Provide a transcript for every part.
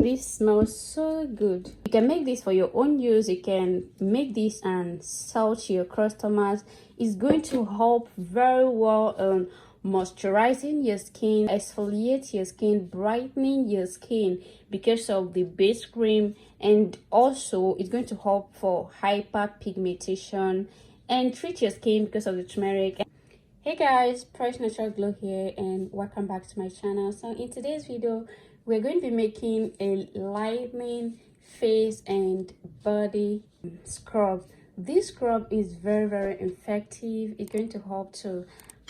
This smells so good. You can make this for your own use. You can make this and sell to your customers. It's going to help very well on moisturizing your skin, exfoliate your skin, brightening your skin because of the base cream, and also it's going to help for hyperpigmentation and treat your skin because of the turmeric. Hey guys, Price Natural Glow here and welcome back to my channel. So in today's video we're going to be making a lightening face and body scrub. This scrub is very effective. It's going to help to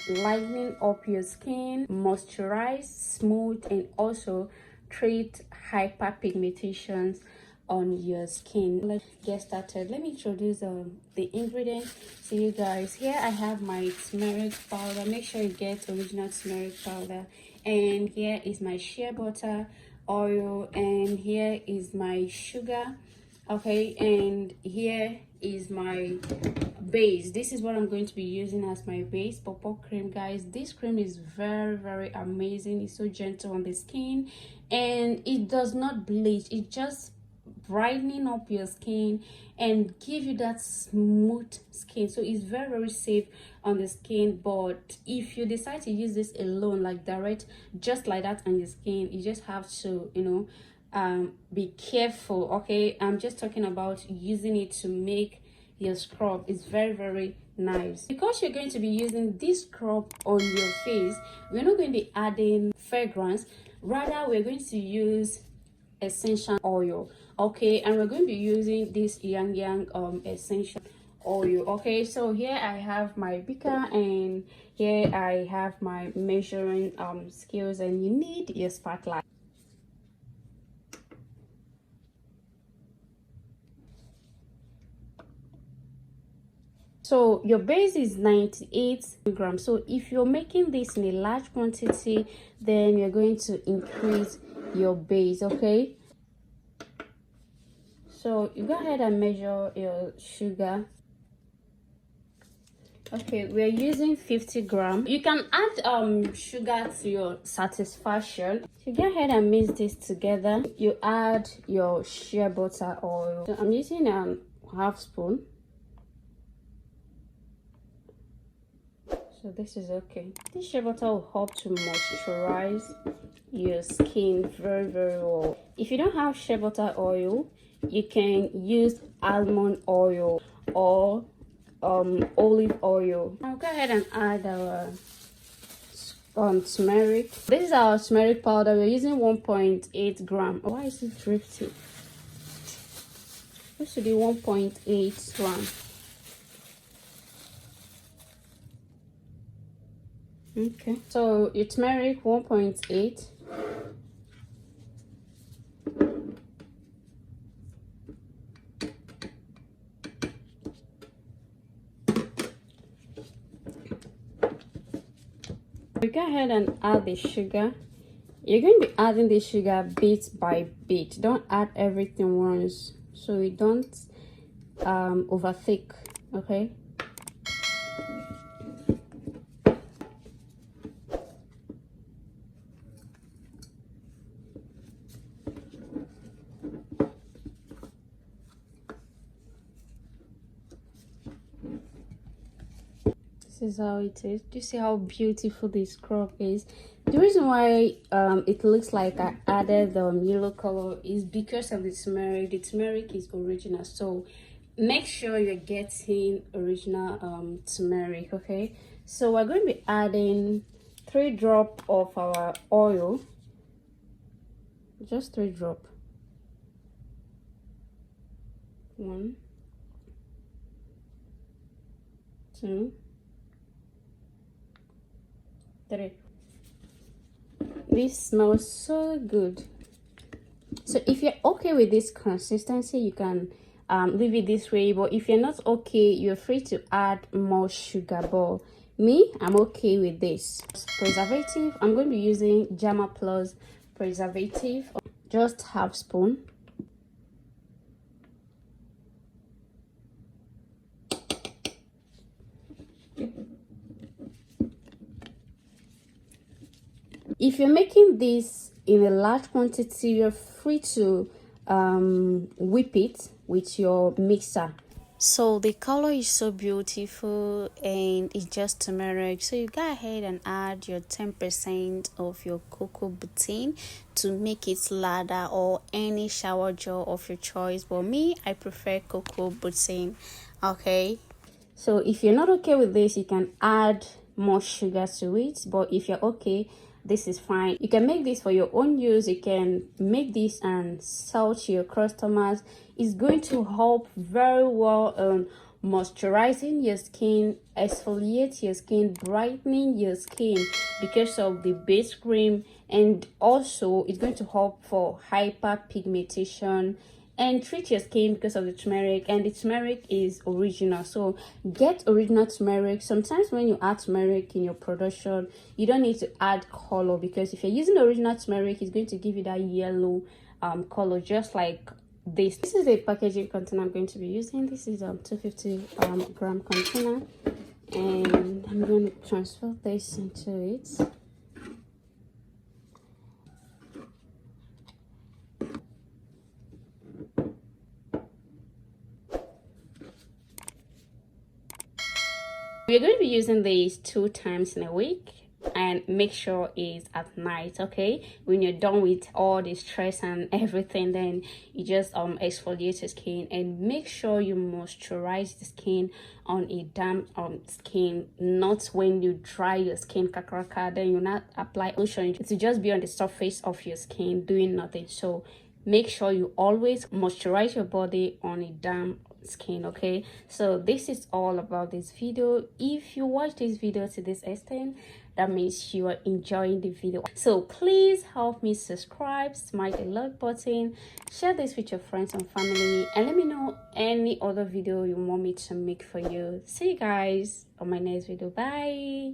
lighten up your skin, moisturize, smooth, and also treat hyperpigmentations on your skin. Let's get started. Let me introduce the ingredients to you guys. Here I have my turmeric powder. Make sure you get original turmeric powder. And here is my shea butter oil, and here is my sugar. Okay, and here is my base. This is what I'm going to be using as my base, pawpaw cream. Guys, this cream is very amazing. It's so gentle on the skin and it does not bleach. It just brightening up your skin and give you that smooth skin, so it's very safe on the skin. But if you decide to use this alone, like direct just like that on your skin, you just have to, you know, be careful. Okay, I'm just talking about using it to make your scrub. Is very nice because you're going to be using this scrub on your face. We're not going to be adding fragrance, rather we're going to use essential oil. Okay, and we're going to be using this yang essential oil. Okay, so here I have my beaker and here I have my measuring scales, and you need your spatula. So your base is 98 grams. So if you're making this in a large quantity, then you're going to increase your base. Okay, so you go ahead and measure your sugar. Okay, we're using 50 grams. You can add sugar to your satisfaction. So go ahead and mix this together. You add your shea butter oil. So I'm using a half spoon. So this is okay. This shea butter will help to moisturize your skin very well. If you don't have shea butter oil, you can use almond oil or olive oil. I'll go ahead and add our turmeric. This is our turmeric powder. We're using 1.8 gram. Why is it drifting? This should be 1.8 gram. Okay, so your turmeric 1.8. We go ahead and add the sugar. You're going to be adding the sugar bit by bit. Don't add everything once so you don't overtake. Okay, this is how it is. Do you see how beautiful this scrub is? The reason why it looks like I added the yellow color is because of the turmeric. The turmeric is original, so make sure you're getting original turmeric. Okay, so we're going to be adding 3 drops of our oil, just 3 drops. 1, 2, 3. This smells so good. So if you're okay with this consistency, you can leave it this way, but if you're not okay, you're free to add more sugar. But me, I'm okay with this. Preservative, I'm going to be using Jama Plus preservative, just half spoon. If you're making this in a large quantity, you're free to whip it with your mixer. So the color is so beautiful and it's just turmeric. So you go ahead and add your 10% of your cocoa butane to make it lather or any shower gel of your choice. But me, I prefer cocoa butane. Okay. So if you're not okay with this, you can add more sugar to it. But if you're okay, this is fine. You can make this for your own use. You can make this and sell to your customers. It's going to help very well on moisturizing your skin, exfoliate your skin, brightening your skin because of the base cream, and also it's going to help for hyperpigmentation and treat your skin because of the turmeric. And the turmeric is original, so get original turmeric. Sometimes when you add turmeric in your production, you don't need to add color, because if you're using original turmeric, it's going to give you that yellow color, just like this. This is a packaging container I'm going to be using. This is 250 gram container, and I'm going to transfer this into it. We're going to be using these 2 times in a week, and make sure it's at night. Okay, when you're done with all the stress and everything, then you just exfoliate your skin, and make sure you moisturize the skin on a damp skin, not when you dry your skin kakaraka, then you not apply lotion. It will just be on the surface of your skin doing nothing. So make sure you always moisturize your body on a damp skin. Okay, so this is all about this video. If you watch this video to this extent, that means you are enjoying the video. So please help me subscribe, smash the like button, share this with your friends and family, and let me know any other video you want me to make for you. See you guys on my next video. Bye.